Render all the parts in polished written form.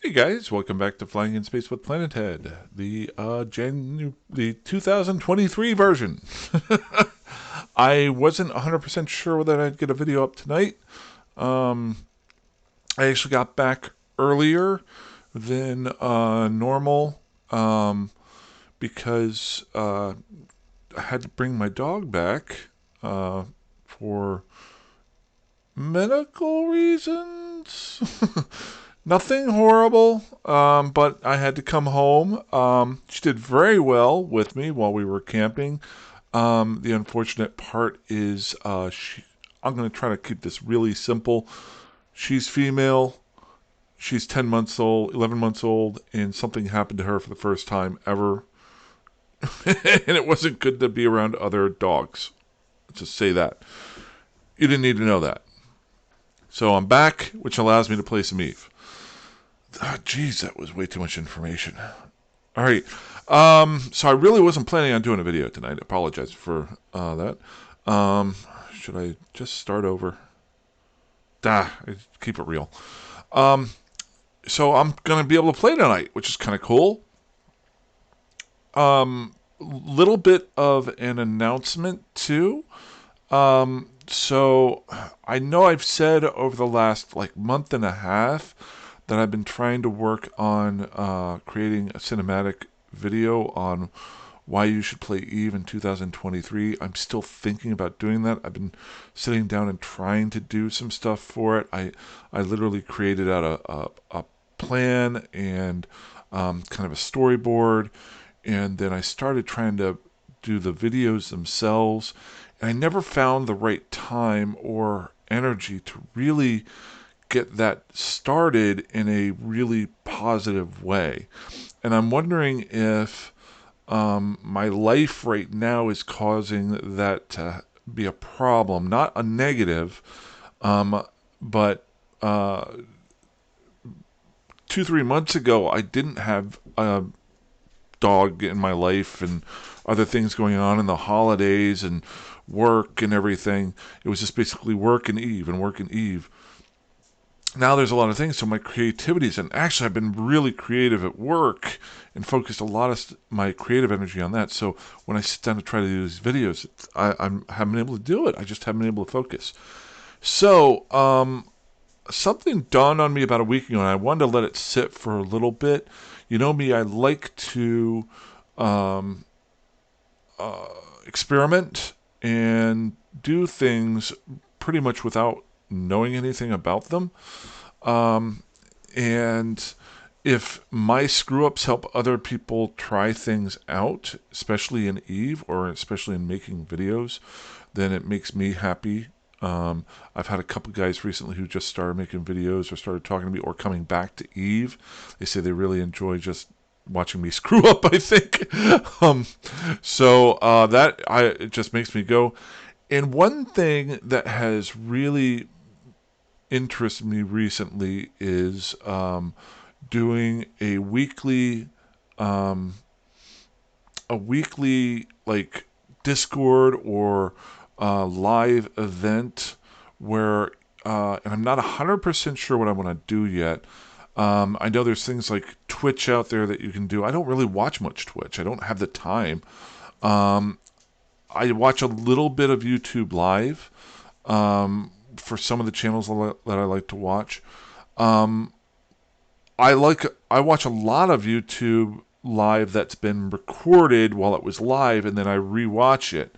Hey guys, welcome back to Flying in Space with Planet Head, the 2023 version. I wasn't 100% sure whether I'd get a video up tonight. Um, I actually got back earlier than normal because I had to bring my dog back for medical reasons. Nothing horrible, but I had to come home. She did very well with me while we were camping. The unfortunate part is I'm going to try to keep this really simple. She's female. She's 10 months old, 11 months old, and something happened to her for the first time ever. And it wasn't good to be around other dogs. Let's just say that. You didn't need to know that. So I'm back, which allows me to play some Eve. Geez, that was way too much information. All right. So I really wasn't planning on doing a video tonight. I apologize for that. Should I just start over? I keep it real. So I'm going to be able to play tonight, which is kind of cool. Little bit of an announcement, too. So I know I've said over the last month and a half that I've been trying to work on creating a cinematic video on why you should play Eve in 2023. I'm still thinking about doing that. I've been sitting down and trying to do some stuff for it. I literally created out a plan and kind of a storyboard, and then I started trying to do the videos themselves, and I never found the right time or energy to really get that started in a really positive way. And I'm wondering if my life right now is causing that to be a problem, not a negative, but 2-3 months ago I didn't have a dog in my life and other things going on in the holidays and work and everything. It was just basically work and Eve and work and Eve. Now there's a lot of things, so my creativities, and actually I've been really creative at work and focused a lot of my creative energy on that. So when I sit down to try to do these videos, I haven't been able to do it. I just haven't been able to focus. So something dawned on me about a week ago, and I wanted to let it sit for a little bit. You know me, I like to experiment and do things pretty much without knowing anything about them. And if my screw ups help other people try things out, especially in Eve or especially in making videos, then it makes me happy. I've had a couple guys recently who just started making videos or started talking to me or coming back to Eve. They say they really enjoy just watching me screw up, I think. It just makes me go. And one thing that has really interested me recently is doing a weekly Discord or live event where and I'm not 100% sure what I want to do yet. I know there's things like Twitch out there that you can do. I don't really watch much Twitch. I don't have the time. I watch a little bit of YouTube Live for some of the channels that I like to watch. I watch a lot of YouTube Live that's been recorded while it was live, and then I rewatch it,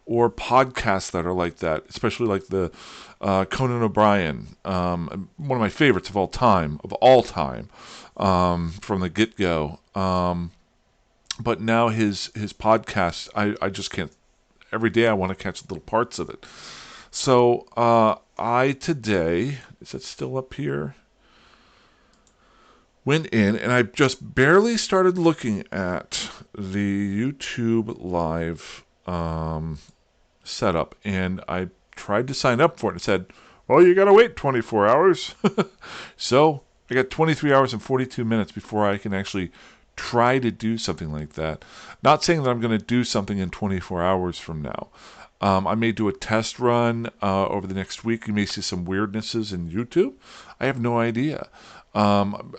or podcasts that are like that, especially like the Conan O'Brien, one of my favorites of all time, from the get-go. But now his podcast, I just can't. Every day I want to catch little parts of it. So I today, is it still up here? Went in and I just barely started looking at the YouTube Live setup, and I tried to sign up for it and it said, well, you gotta wait 24 hours. So I got 23 hours and 42 minutes before I can actually try to do something like that. Not saying that I'm going to do something in 24 hours from now. I may do a test run over the next week. You may see some weirdnesses in YouTube. I have no idea. I'm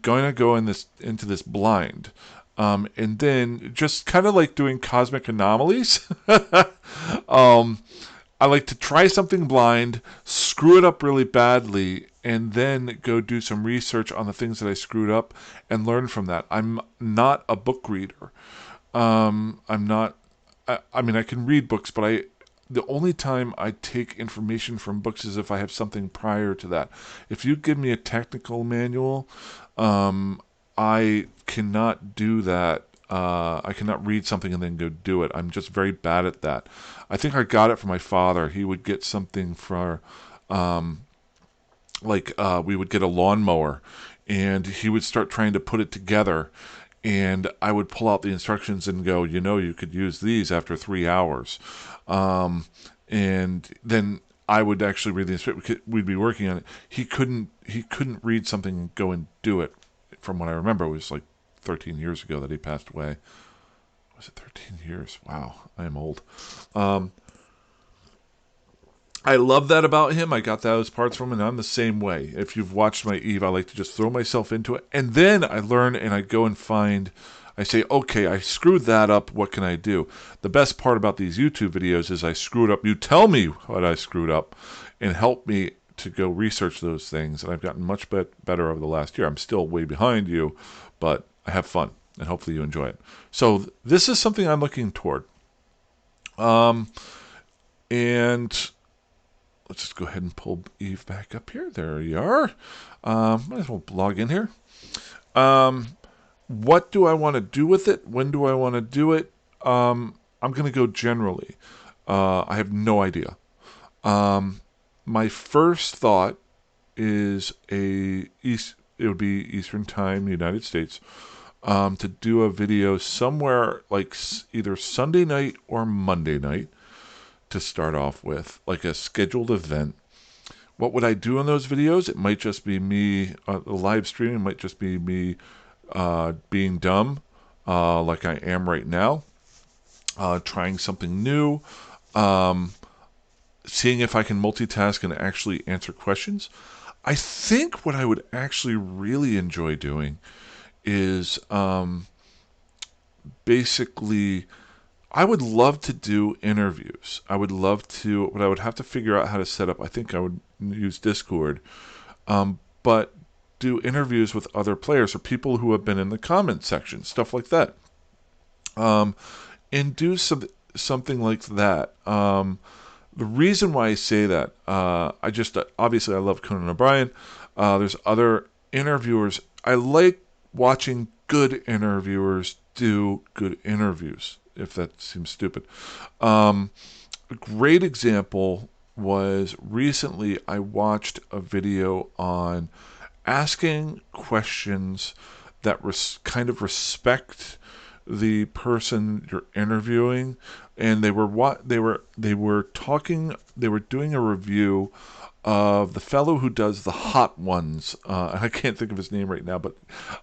going to go into this blind. And then just kind of like doing cosmic anomalies. um, I like to try something blind, screw it up really badly, and then go do some research on the things that I screwed up and learn from that. I'm not a book reader. I'm not. I mean, I can read books, but the only time I take information from books is if I have something prior to that. If you give me a technical manual, um, I cannot do that. I cannot read something and then go do it. I'm just very bad at that. I think I got it from my father. He would get something for, um, we would get a lawnmower, and he would start trying to put it together, and I would pull out the instructions and go, you could use these after 3 hours, um, and then I would actually read the instructions. We'd be working on it. He couldn't read something and go and do it. From what I remember, it was like 13 years ago that he passed away. Was it 13 years? Wow, I am old. Um, I love that about him. I got those parts from him, and I'm the same way. If you've watched my Eve, I like to just throw myself into it, and then I learn and I go and find. I say, okay, I screwed that up. What can I do? The best part about these YouTube videos is I screwed up. You tell me what I screwed up, and help me to go research those things. And I've gotten much better over the last year. I'm still way behind you, but I have fun, and hopefully you enjoy it. So this is something I'm looking toward. Um, and let's just go ahead and pull Eve back up here. There you are. Might as well log in here. What do I want to do with it? When do I want to do it? I'm going to go generally. I have no idea. My first thought is it would be Eastern Time, United States, to do a video somewhere like either Sunday night or Monday night to start off with, like a scheduled event. What would I do in those videos? It might just be me, the live streaming might just be me being dumb, like I am right now, trying something new, um, seeing if I can multitask and actually answer questions. I think what I would actually really enjoy doing is basically I would love to do interviews. I would love to, but I would have to figure out how to set up. I think I would use Discord, but do interviews with other players or people who have been in the comment section, stuff like that, um, and do something like that. The reason why I say that, I just obviously I love Conan O'Brien. There's other interviewers. I like watching good interviewers do good interviews, if that seems stupid. A great example was recently I watched a video on asking questions that kind of respect the person you're interviewing, and they were doing a review of the fellow who does the Hot Ones. I can't think of his name right now, but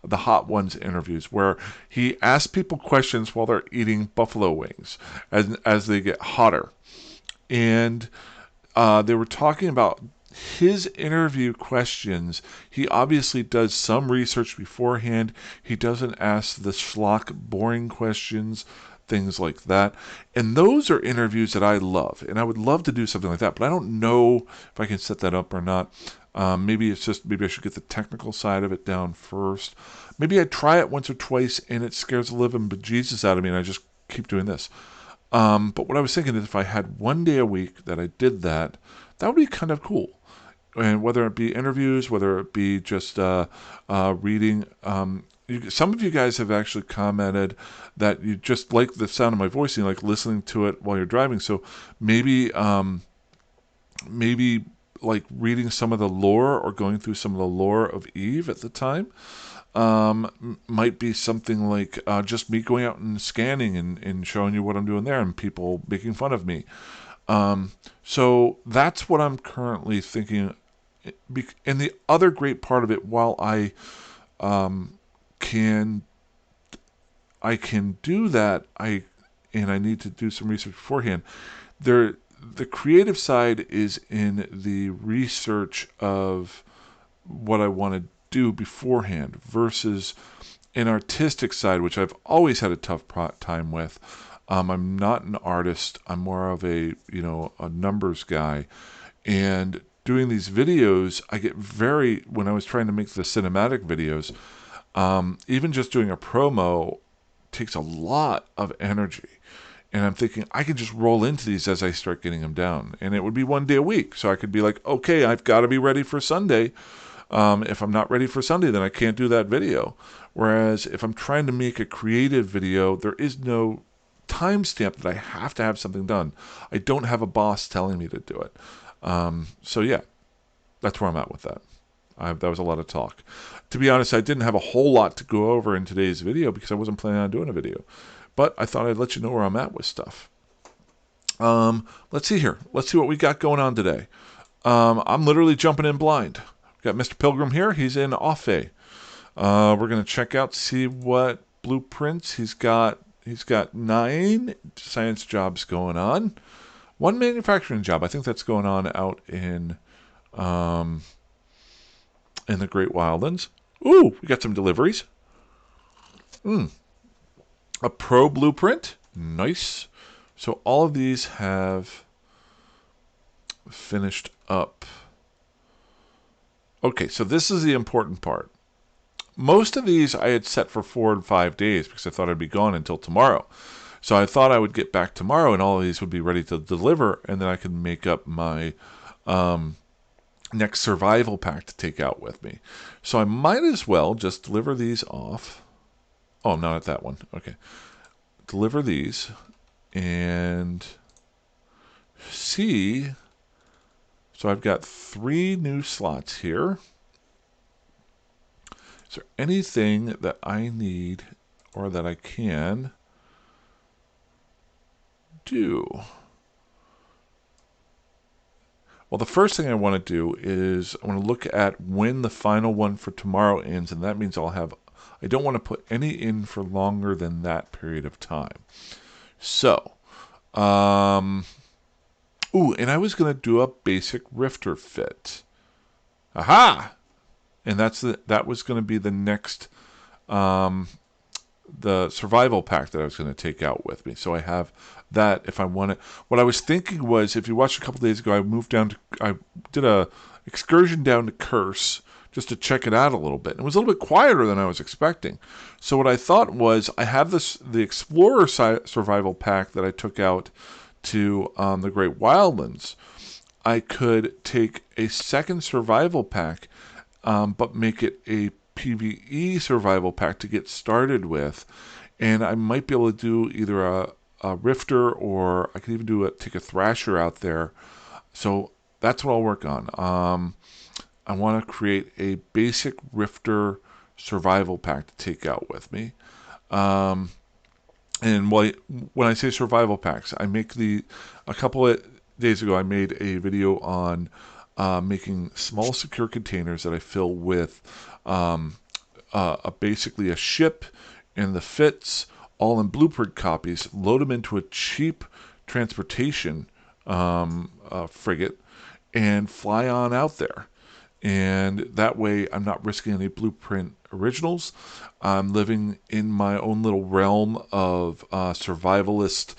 the Hot Ones interviews, where he asks people questions while they're eating buffalo wings as they get hotter. And they were talking about his interview questions. He obviously does some research beforehand. He doesn't ask the schlock, boring questions, things like that. And those are interviews that I love. And I would love to do something like that, but I don't know if I can set that up or not. Maybe I should get the technical side of it down first. Maybe I try it once or twice and it scares the living bejesus out of me and I just keep doing this. But what I was thinking is if I had one day a week that I did that, that would be kind of cool. And whether it be interviews, whether it be just reading, some of you guys have actually commented that you just like the sound of my voice and you like listening to it while you're driving. So maybe, maybe like reading some of the lore or going through some of the lore of Eve at the time. Might be something like just me going out and scanning and showing you what I'm doing there and people making fun of me. So that's what I'm currently thinking. And the other great part of it, while um, can I can do that, I need to do some research beforehand. the creative side is in the research of what I want to do beforehand versus an artistic side, which I've always had a tough time with. I'm not an artist. I'm more of a numbers guy. And doing these videos, I get when I was trying to make the cinematic videos, even just doing a promo takes a lot of energy. And I'm thinking I could just roll into these as I start getting them down. And it would be one day a week. So I could be like, okay, I've got to be ready for Sunday. If I'm not ready for Sunday, then I can't do that video. Whereas if I'm trying to make a creative video, there is no timestamp that I have to have something done. I don't have a boss telling me to do it. So yeah, that's where I'm at with that. That was a lot of talk. To be honest, I didn't have a whole lot to go over in today's video because I wasn't planning on doing a video. But I thought I'd let you know where I'm at with stuff. Let's see here. Let's see what we got going on today. I'm literally jumping in blind. Got Mr. Pilgrim here. He's in Off-A. We're going to check out, see what blueprints he's got. He's got 9 science jobs going on. 1 manufacturing job. I think that's going on out in the Great Wildlands. Ooh, we got some deliveries. A pro blueprint. Nice. So all of these have finished up. Okay, so this is the important part. Most of these I had set for 4 and 5 days because I thought I'd be gone until tomorrow. So I thought I would get back tomorrow and all of these would be ready to deliver, and then I could make up my next survival pack to take out with me. So I might as well just deliver these off. Oh, I'm not at that one. Okay. Deliver these and see. So I've got 3 new slots here. Is there anything that I need or that I can do? Well, the first thing I want to do is I want to look at when the final one for tomorrow ends, and that means I don't want to put any in for longer than that period of time. So, ooh, and I was going to do a basic rifter fit. Aha! And that was going to be the next, the survival pack that I was going to take out with me. So I have that if I want it. What I was thinking was, if you watched a couple days ago, I did a excursion down to Curse just to check it out a little bit. It was a little bit quieter than I was expecting. So what I thought was, I have the Explorer survival pack that I took out to the Great Wildlands. I could take a second survival pack, but make it a PvE survival pack to get started with, and I might be able to do either a Rifter, or I could even take a Thrasher out there. So that's what I'll work on. I want to create a basic Rifter survival pack to take out with me. And when I say survival packs, a couple of days ago I made a video on making small secure containers that I fill with basically a ship and the fits, all in blueprint copies, load them into a cheap transportation frigate, and fly on out there. And that way I'm not risking any blueprint originals. I'm living in my own little realm of survivalist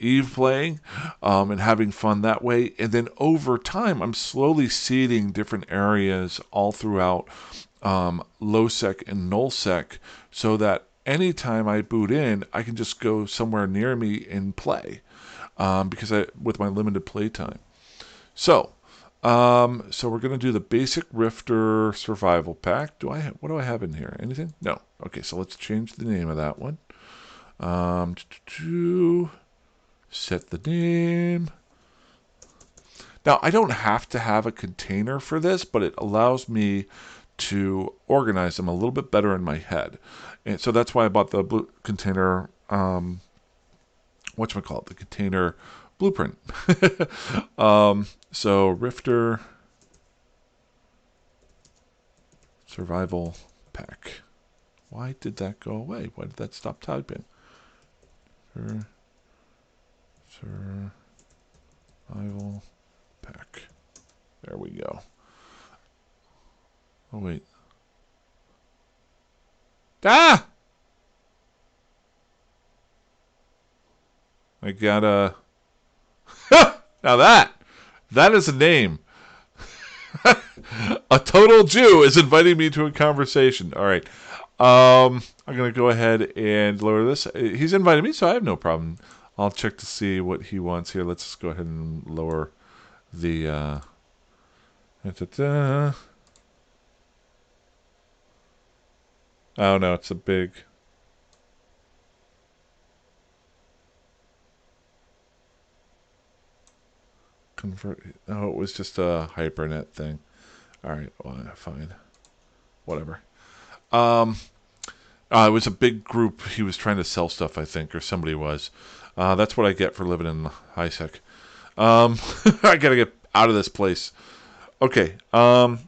Eve playing, and having fun that way. And then over time, I'm slowly seeding different areas all throughout Lowsec and Nullsec, so that anytime I boot in, I can just go somewhere near me and play, with my limited playtime. So we're going to do the basic Rifter survival pack. What do I have in here? Anything? No. Okay, so let's change the name of that one. Set the name. Now, I don't have to have a container for this, but it allows me to organize them a little bit better in my head. And so that's why I bought the blue container, whatchamacallit, the container blueprint. So Rifter survival pack. Why did that go away? Why did that stop typing? Survival pack. There we go. Oh, wait. Ah! I gotta... Now that is a name. A total Jew is inviting me to a conversation. All right. I'm going to go ahead and lower this. He's invited me, so I have no problem. I'll check to see what he wants here. Let's just go ahead and lower the... Oh, no, it's a big... Convert... Oh, it was just a HyperNet thing. All right, well, fine. Whatever. It was a big group. He was trying to sell stuff, I think, or somebody was. That's what I get for living in high-sec. I gotta get out of this place. Okay. So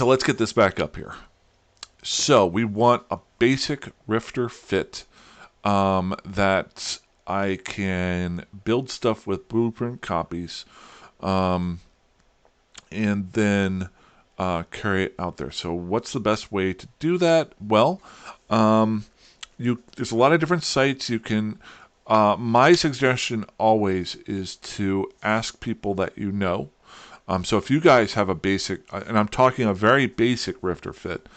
let's get this back up here. So we want a basic Rifter fit that I can build stuff with blueprint copies, and then carry it out there. So what's the best way to do that? Well, there's a lot of different sites you can. My suggestion always is to ask people that you know. So if you guys have a basic, and I'm talking a very basic Rifter fit,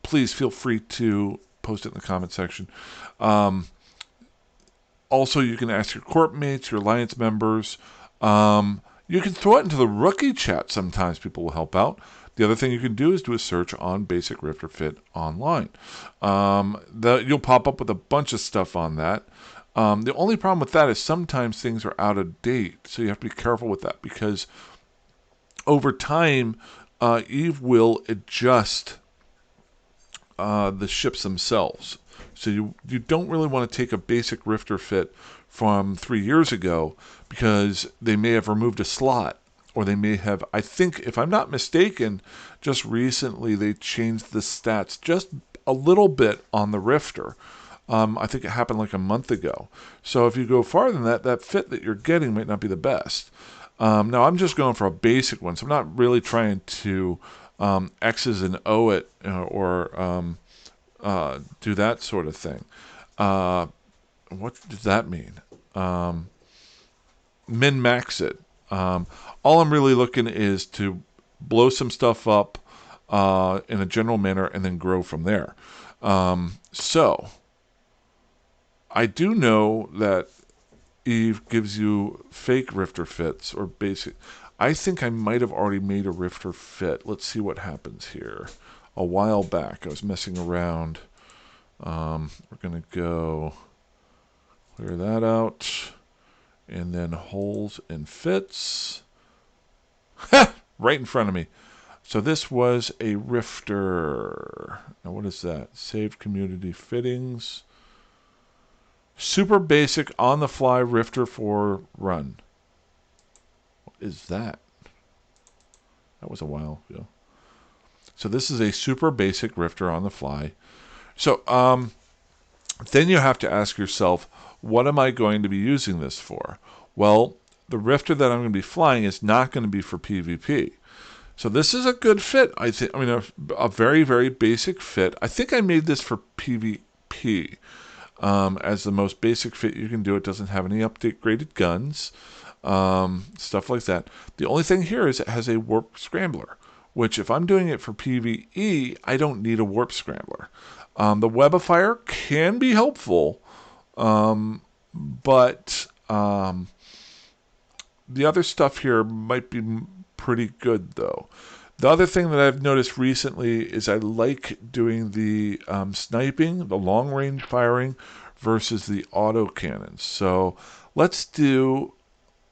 please feel free to post it in the comment section. Also, you can ask your corp mates, your alliance members. You can throw it into the rookie chat. Sometimes people will help out. The other thing you can do is do a search on Basic Rifter Fit online. You'll pop up with a bunch of stuff on that. The only problem with that is sometimes things are out of date, so you have to be careful with that because over time, Eve will adjust the ships themselves. So you don't really want to take a basic Rifter fit from 3 years ago because they may have removed a slot or they may have, I think, if I'm not mistaken, just recently they changed the stats just a little bit on the Rifter. I think it happened like a month ago. So if you go farther than that, that fit that you're getting might not be the best. Now I'm just going for a basic one, so I'm not really trying to X's and O it or do that sort of thing. What does that mean? Min-max it. All I'm really looking is to blow some stuff up in a general manner and then grow from there. So I do know that Eve gives you fake Rifter fits or basic. I think I might have already made a Rifter fit. Let's see what happens here. A while back, I was messing around. We're going to go clear that out. And then holes and fits. Right in front of me. So this was a Rifter. Now what is that? Saved community fittings. Super basic on the fly Rifter for run. What is that? That was a while ago. So this is a super basic Rifter on the fly. So then you have to ask yourself, what am I going to be using this for? Well, the Rifter that I'm going to be flying is not going to be for PvP. So this is a good fit. I think. I mean, a very, very basic fit. I think I made this for PvP as the most basic fit you can do. It doesn't have any upgraded guns, stuff like that. The only thing here is it has a warp scrambler, which if I'm doing it for PvE, I don't need a warp scrambler. The webifier can be helpful, but the other stuff here might be pretty good, though. The other thing that I've noticed recently is I like doing the sniping, the long-range firing, versus the autocannons. So let's do...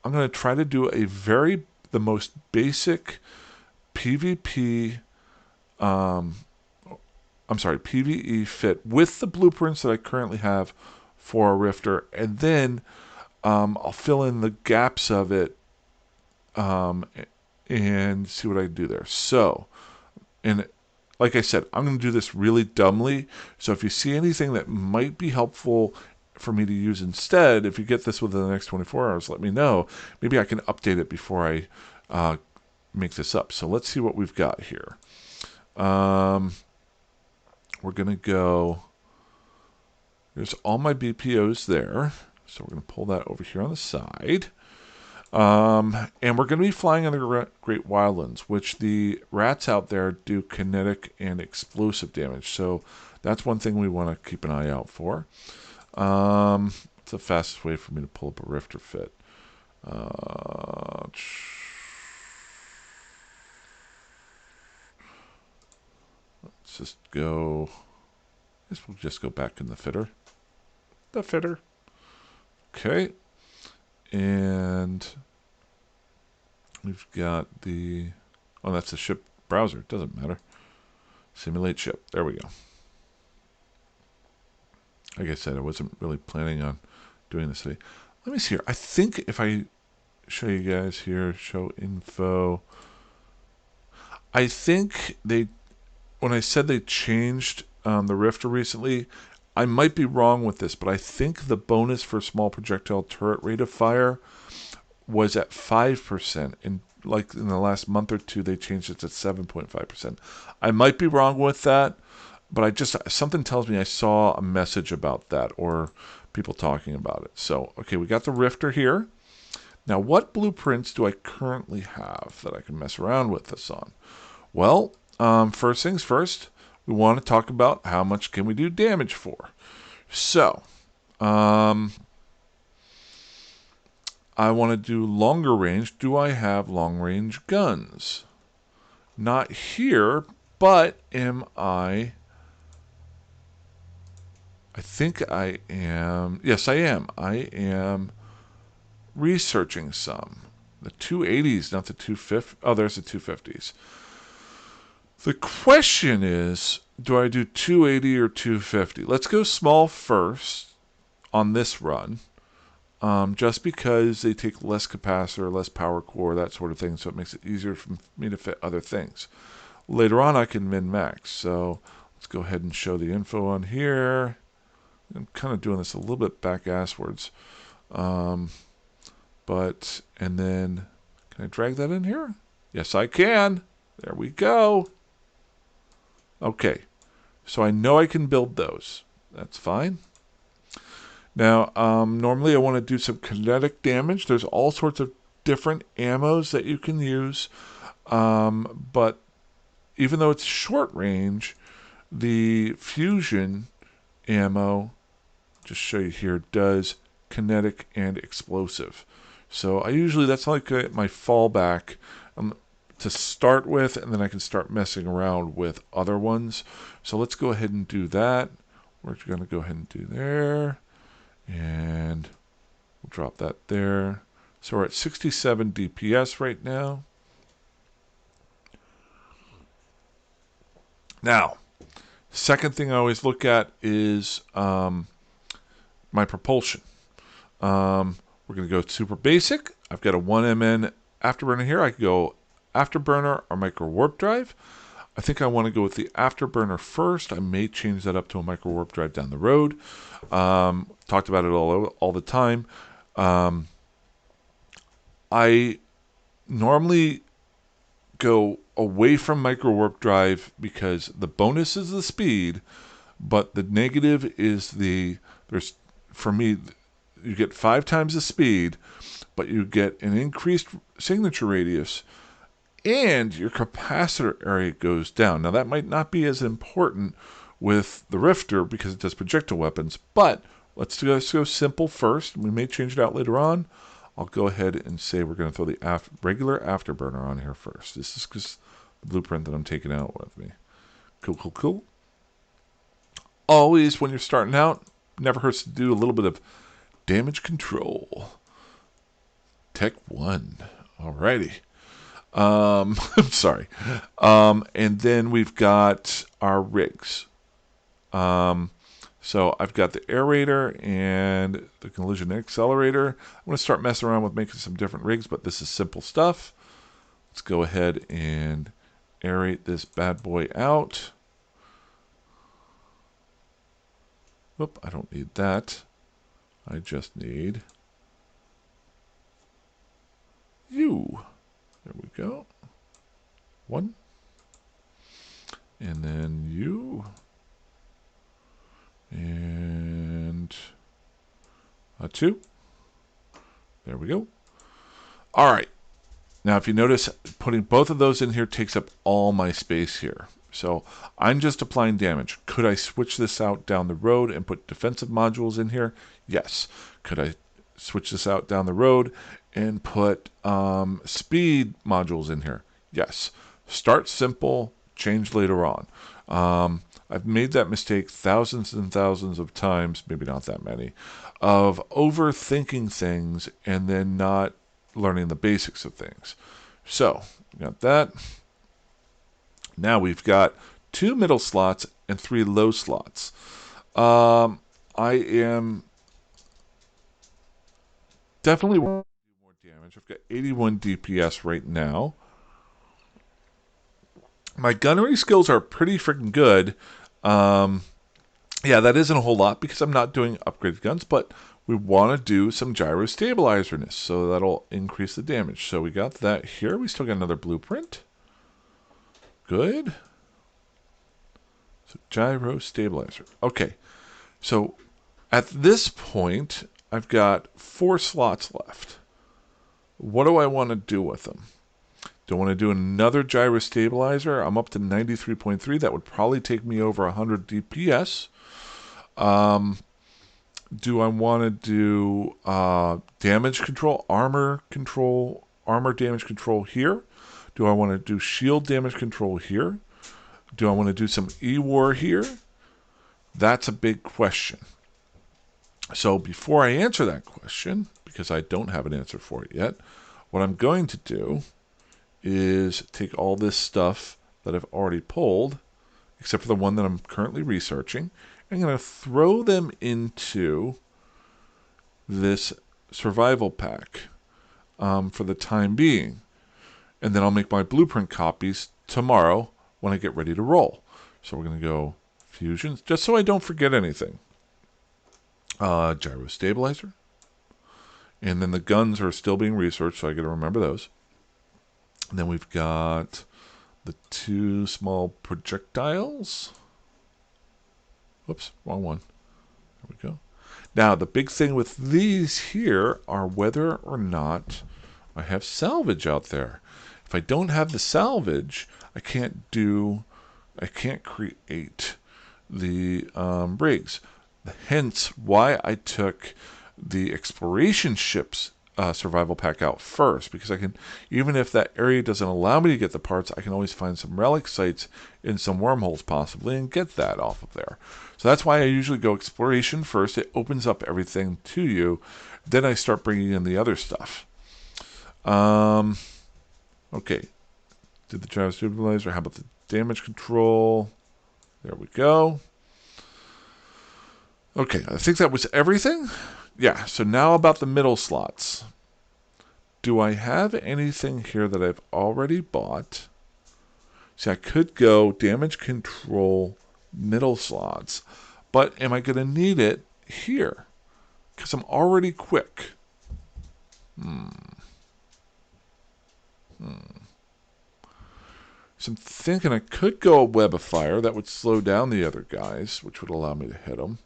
I'm going to try to do the most basic PvP... PvE fit with the blueprints that I currently have for a Rifter, and then I'll fill in the gaps of it and see what I can do there. So, and like I said, I'm going to do this really dumbly. So if you see anything that might be helpful for me to use instead, if you get this within the next 24 hours, let me know. Maybe I can update it before I make this up. So let's see what we've got here. We're going to go, there's all my BPOs there. So we're going to pull that over here on the side. And we're going to be flying in the Great Wildlands, which the rats out there do kinetic and explosive damage. So that's one thing we want to keep an eye out for. It's the fastest way for me to pull up a rift or fit. Let's just go. I guess we'll just go back in the fitter. The fitter. Okay. And we've got the. Oh, that's the ship browser. It doesn't matter. Simulate ship. There we go. Like I said, I wasn't really planning on doing this today. Let me see here. I think if I show you guys here, show info. I think they, when I said they changed the Rifter recently, I might be wrong with this, but I think the bonus for small projectile turret rate of fire was at 5%. And like in the last month or two, they changed it to 7.5%. I might be wrong with that, but I just, something tells me I saw a message about that or people talking about it. So, okay, we got the Rifter here. Now, what blueprints do I currently have that I can mess around with this on? Well, first things first, we want to talk about how much can we do damage for. So, I want to do longer range. Do I have long range guns? Not here, but am I think I am. Yes, I am. I am researching some. The 280s, not the 250s. Oh, there's the 250s. The question is, do I do 280 or 250? Let's go small first on this run, just because they take less capacitor, less power core, that sort of thing, so it makes it easier for me to fit other things. Later on, I can min-max, so let's go ahead and show the info on here. I'm kind of doing this a little bit back-asswards. But, and then, can I drag that in here? Yes, I can. There we go. Okay, so I know I can build those. That's fine. Now, normally I want to do some kinetic damage. There's all sorts of different ammos that you can use. But even though it's short range, the fusion ammo, just show you here, does kinetic and explosive. So I usually, that's like my fallback to start with, and then I can start messing around with other ones. So let's go ahead and do that. We're going to go ahead and do there. And we'll drop that there. So we're at 67 DPS right now. Now, second thing I always look at is my propulsion. We're going to go super basic. I've got a 1MN afterburner here. I can go afterburner or micro warp drive. I think I want to go with the afterburner first. I may change that up to a micro warp drive down the road. Talked about it all the time. I normally go away from micro warp drive because the bonus is the speed, but the negative is there's, for me, you get 5 times the speed, but you get an increased signature radius, and your capacitor area goes down. Now, that might not be as important with the Rifter because it does projectile weapons, but let's go simple first. We may change it out later on. I'll go ahead and say we're going to throw the regular afterburner on here first. This is just the blueprint that I'm taking out with me. Cool, cool, cool. Always, when you're starting out, never hurts to do a little bit of damage control. Tech 1. Alrighty. I'm sorry. And then we've got our rigs. So I've got the aerator and the collision accelerator. I'm going to start messing around with making some different rigs, but this is simple stuff. Let's go ahead and aerate this bad boy out. Whoop, I don't need that. I just need you. There we go. 1. And then you. And 2. There we go. All right. Now, if you notice, putting both of those in here takes up all my space here. So I'm just applying damage. Could I switch this out down the road and put defensive modules in here? Yes. Could I switch this out down the road and put speed modules in here? Yes. Start simple, change later on. I've made that mistake thousands and thousands of times, maybe not that many, of overthinking things and then not learning the basics of things. So, we got that. Now we've got 2 middle slots and 3 low slots. I am definitely more damage. I've got 81 DPS right now. My gunnery skills are pretty freaking good. Yeah, that isn't a whole lot because I'm not doing upgraded guns, but we want to do some gyro stabilizerness, so that'll increase the damage. So we got that here. We still got another blueprint. Good. So gyro stabilizer. Okay, so at this point, I've got 4 slots left. What do I want to do with them? Do I want to do another gyro stabilizer? I'm up to 93.3. That would probably take me over 100 DPS. Do I want to do damage control, armor damage control here? Do I want to do shield damage control here? Do I want to do some E-War here? That's a big question. So before I answer that question, because I don't have an answer for it yet, what I'm going to do is take all this stuff that I've already pulled, except for the one that I'm currently researching. I'm going to throw them into this survival pack for the time being. And then I'll make my blueprint copies tomorrow when I get ready to roll. So we're going to go fusions, just so I don't forget anything. Gyro stabilizer. And then the guns are still being researched, so I got to remember those. And then we've got the 2 small projectiles. Whoops, wrong one. There we go. Now, the big thing with these here are whether or not I have salvage out there. If I don't have the salvage, I can't create the rigs. Hence why I took the exploration ships survival pack out first, because I can, even if that area doesn't allow me to get the parts, I can always find some relic sites in some wormholes possibly and get that off of there. So that's why I usually go exploration first. It opens up everything to you. Then I start bringing in the other stuff. Okay. Did the gyro stabilizer? How about the damage control? There we go. Okay, I think that was everything. Yeah, so now about the middle slots. Do I have anything here that I've already bought? See, I could go damage control middle slots, but am I going to need it here? Because I'm already quick. So I'm thinking I could go a web of fire. That would slow down the other guys, which would allow me to hit them.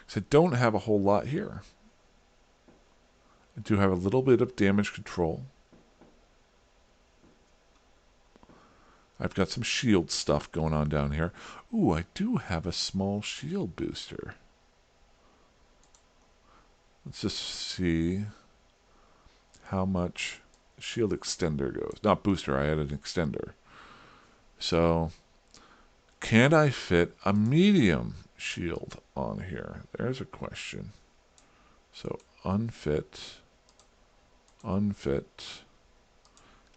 So I don't have a whole lot here. I do have a little bit of damage control. I've got some shield stuff going on down here. Ooh, I do have a small shield booster. Let's just see how much shield extender goes. Not booster, I added an extender. So, can I fit a medium shield on here? There's a question. So, unfit.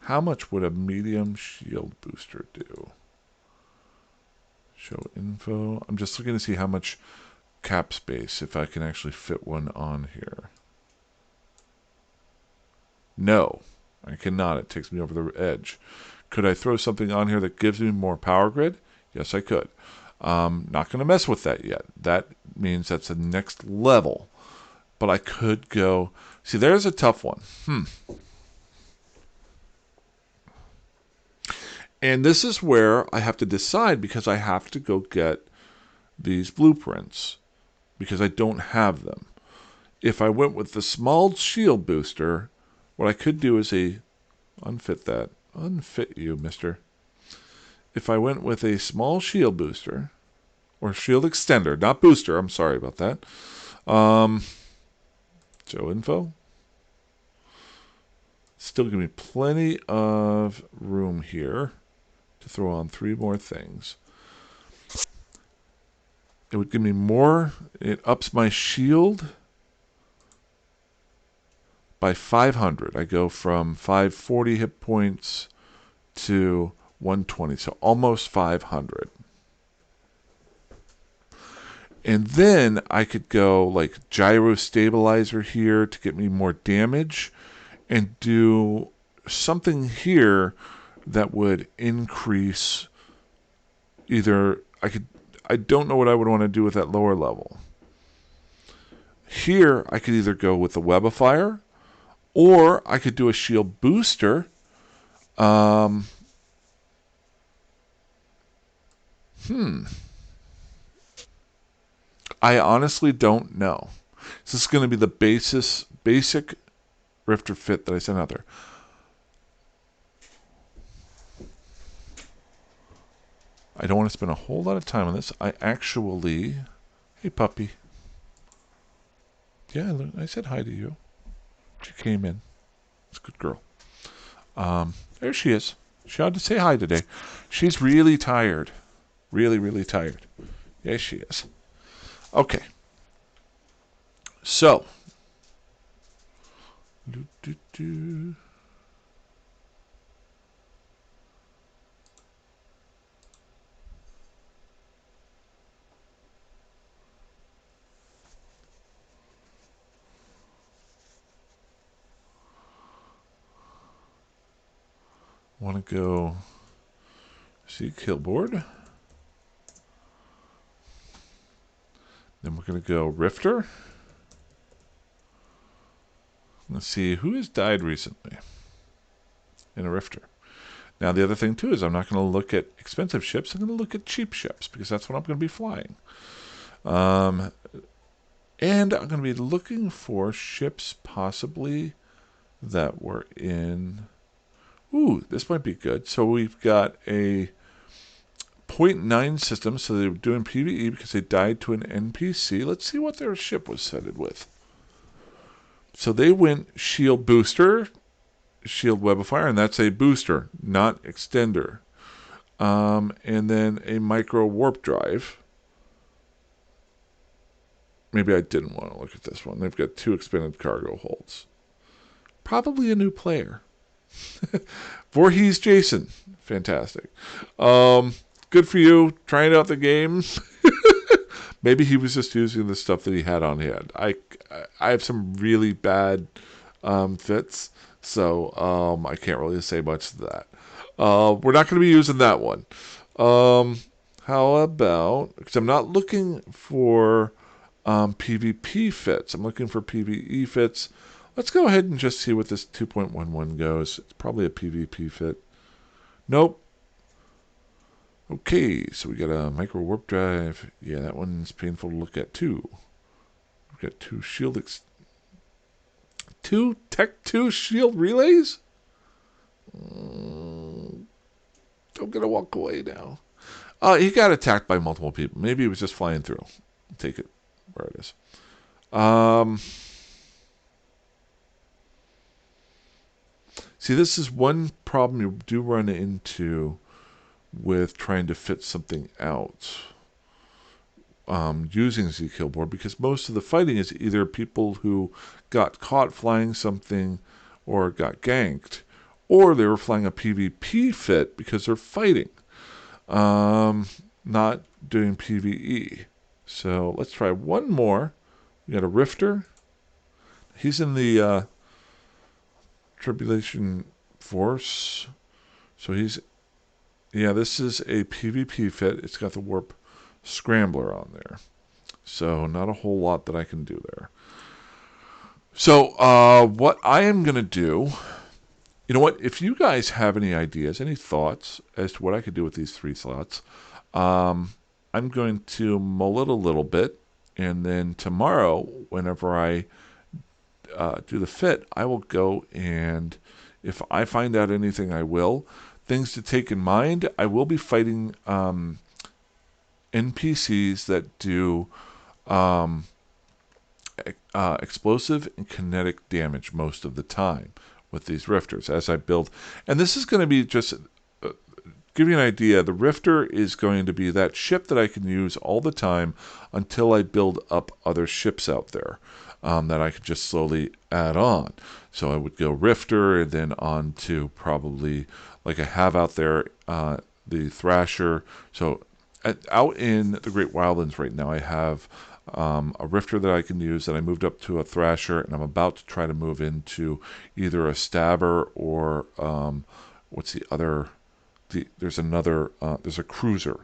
How much would a medium shield booster do? Show info. I'm just looking to see how much cap space, if I can actually fit one on here. No, I cannot. It takes me over the edge. Could I throw something on here that gives me more power grid? Yes, I could. Not going to mess with that yet. That means that's the next level. But I could go... See, there's a tough one. And this is where I have to decide because I have to go get these blueprints because I don't have them. If I went with the small shield booster, what I could do is unfit that. Unfit you, mister. If I went with a small shield booster, or shield extender, not booster, I'm sorry about that. Show info. Still give me plenty of room here to throw on 3 more things. It would give me more. It ups my shield by 500. I go from 540 hit points to 120, so almost 500. And then I could go like gyro stabilizer here to get me more damage and do something here that would increase either I don't know what I would want to do with that lower level. Here I could either go with the web of fire or I could do a shield booster. I honestly don't know. This is going to be the basic Rifter fit that I sent out there. I don't want to spend a whole lot of time on this. I actually... Hey, puppy. Yeah, I said hi to you. She came in. It's a good girl. There she is. She had to say hi today. She's really tired. Really, really tired. Yes, she is. Okay. So. Want to go see Killboard. Then we're going to go Rifter. Let's see who has died recently in a Rifter. Now, the other thing, too, is I'm not going to look at expensive ships. I'm going to look at cheap ships because that's what I'm going to be flying. And I'm going to be looking for ships possibly that were in... Ooh, this might be good. So we've got a 0.9 system. So they were doing PvE because they died to an NPC. Let's see what their ship was setted with. So they went shield booster, shield web of fire, and that's a booster, not extender. And then a micro warp drive. Maybe I didn't want to look at this one. They've got 2 expanded cargo holds. Probably a new player. Voorhees Jason. Fantastic. Good for you. Trying out the game. Maybe he was just using the stuff that he had on hand. I have some really bad fits, so I can't really say much to that. We're not going to be using that one. How about... Because I'm not looking for PvP fits. I'm looking for PvE fits. Let's go ahead and just see what this 2.11 goes. It's probably a PvP fit. Nope. Okay, so we got a micro warp drive. Yeah, that one's painful to look at too. We've got 2 shield... 2 Tech 2 shield relays? I'm going to walk away now. He got attacked by multiple people. Maybe he was just flying through. Take it where it is. See, this is one problem you do run into with trying to fit something out using Z-Killboard, because most of the fighting is either people who got caught flying something or got ganked, or they were flying a PvP fit because they're fighting, not doing PvE. So let's try one more. We got a Rifter. He's in the Tribulation Force, so he's Yeah, this is a PvP fit. It's got the warp scrambler on there. So not a whole lot that I can do there. So what I am going to do, you know what, if you guys have any ideas, any thoughts as to what I could do with these 3 slots, um, I'm going to mull it a little bit. And then tomorrow, whenever I do the fit, I will go and if I find out anything, I will. Things to take in mind, I will be fighting NPCs that do um, explosive and kinetic damage most of the time with these rifters as I build. And this is going to be just give you an idea. The rifter is going to be that ship that I can use all the time until I build up other ships out there that I could just slowly add on. So I would go rifter and then on to probably like I have out there the thrasher. So out in the Great Wildlands right now, I have a rifter that I can use that I moved up to a thrasher, and I'm about to try to move into either a stabber or what's the other? There's another. There's a cruiser,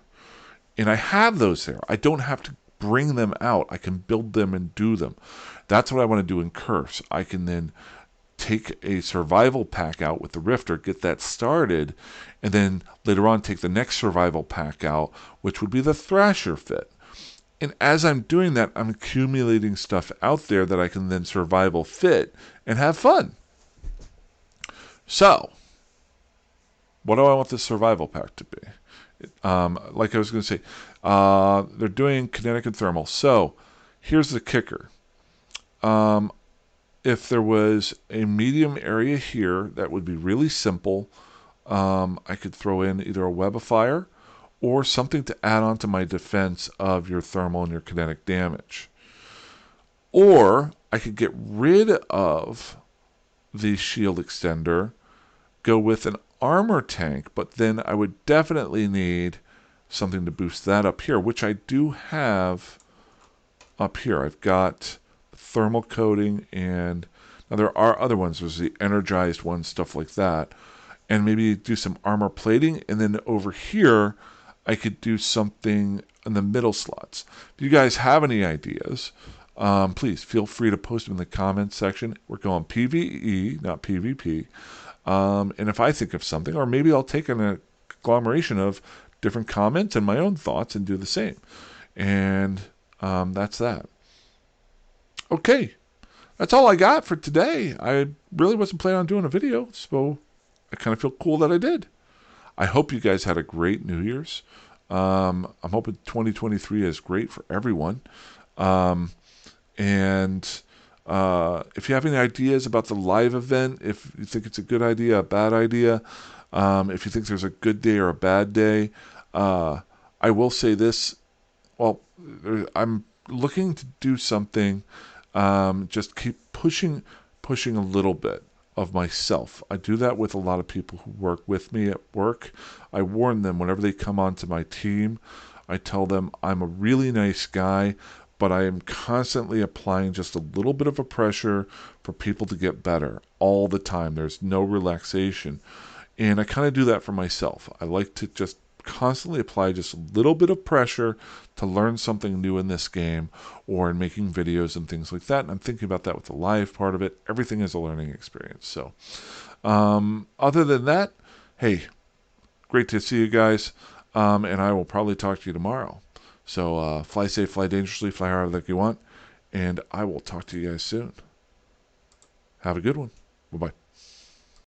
and I have those there. I don't have to bring them out. I can build them and do them. That's what I want to do in Curse. I can then take a survival pack out with the Rifter, get that started, and then later on take the next survival pack out, which would be the Thrasher fit. And as I'm doing that, I'm accumulating stuff out there that I can then survival fit and have fun. So, what do I want this survival pack to be? Like I was going to say, they're doing kinetic and thermal. So, here's the kicker. If there was a medium area here, that would be really simple. I could throw in either a web of fire or something to add on to my defense of your thermal and your kinetic damage. Or I could get rid of the shield extender, go with an armor tank, but then I would definitely need something to boost that up here, which I do have up here. I've got thermal coating, and now there are other ones. There's the energized one, stuff like that. And maybe do some armor plating, and then over here I could do something in the middle slots. If you guys have any ideas, please feel free to post them in the comments section. We're going PvE, not PvP. And if I think of something, or maybe I'll take an agglomeration of different comments and my own thoughts and do the same. And that's that. Okay, that's all I got for today. I really wasn't planning on doing a video, so I kind of feel cool that I did. I hope you guys had a great New Year's. I'm hoping 2023 is great for everyone. And if you have any ideas about the live event, if you think it's a good idea, a bad idea, if you think there's a good day or a bad day, I will say this. Well, I'm looking to do something. Just keep pushing a little bit of myself. I do that with a lot of people who work with me at work. I warn them whenever they come onto my team. I tell them I'm a really nice guy, but I am constantly applying just a little bit of a pressure for people to get better all the time. There's no relaxation. And I kind of do that for myself. I like to just constantly apply just a little bit of pressure to learn something new in this game or in making videos and things like that. And I'm thinking about that with the live part of it. Everything is a learning experience. So other than that, hey, great to see you guys. And I will probably talk to you tomorrow. So fly safe, fly dangerously, fly hard like you want. And I will talk to you guys soon. Have a good one. Bye-bye.